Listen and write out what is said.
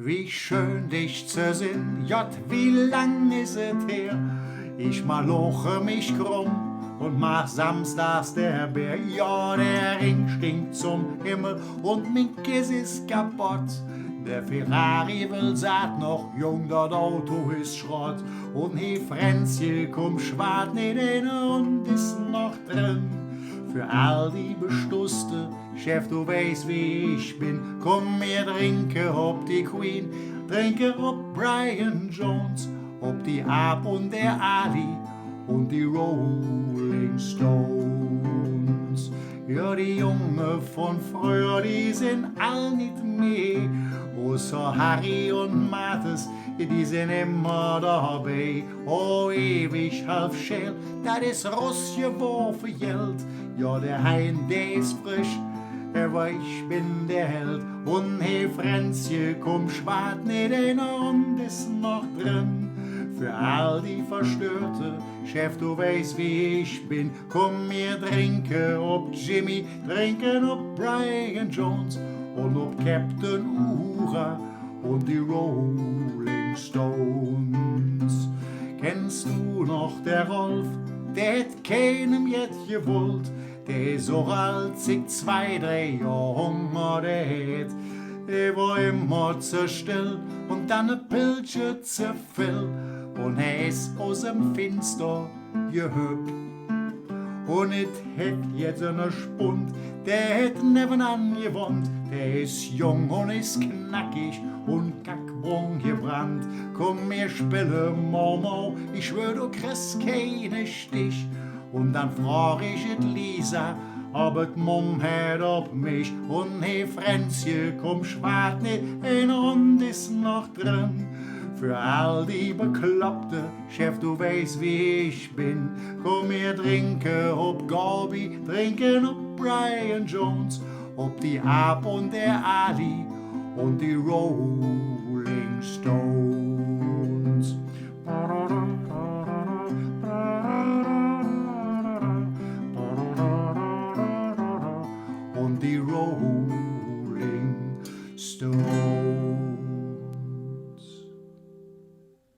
Wie schön dich zu sehen, Jott, wie lang is es her? Ich maloche mich krumm und mach samstags der Bär. Ja, der Ring stinkt zum Himmel und mein Kiss ist kaputt. Der Ferrari will satt noch jung, das Auto ist Schrott. Und he Fränzje kommt schwarz in den und ist noch drin. Für all die Bestuste, Chef, du weißt, wie ich bin. Komm, wir trinke ob die Queen, trinke ob Brian Jones, ob die Ab und der Ali und die Rolling Stones. Ja, die Junge von früher, die sind all nicht mehr. Außer Harry und Mathis, die sind immer dabei. Oh, ewig halb scheel, das ist Russ geworfen Geld. Ja, der Hein, der ist frisch, aber ich bin der Held. Und hey, Fränzje, komm, schwart nicht in und ist noch drin. Für all die Verstörte, Chef, du weißt, wie ich bin. Komm, wir trinken ob Jimmy, trinken ob Brian Jones und ob Captain Uhura und die Rolling Stones. Kennst du noch der Rolf, der hätt keinem jet gewollt, der ist so alt, sich 2-3 Jahre Hunger, der hätt. Der war immer zu still und dann ne Pilze zu viel und er ist aus dem Finster gehüpft. Und it hätt jetzt ne Spund, der hätt nebenan gewohnt. Der ist jung und ist knackig und kackbrung gebrannt. Komm, wir spielen Momo, ich schwör, du kriegst keine Stich. Und dann frag ich et Lisa, ob et Mumm hätt ob mich. Und hey, Fränzje, komm, schwart nicht, ein Hund ist noch drin. Für all die Bekloppte, Chef, du weißt, wie ich bin. Komm, wir trinken ob Gorby, trinken ob Brian Jones, ob die Ab und der Ali und die Rolling Stones.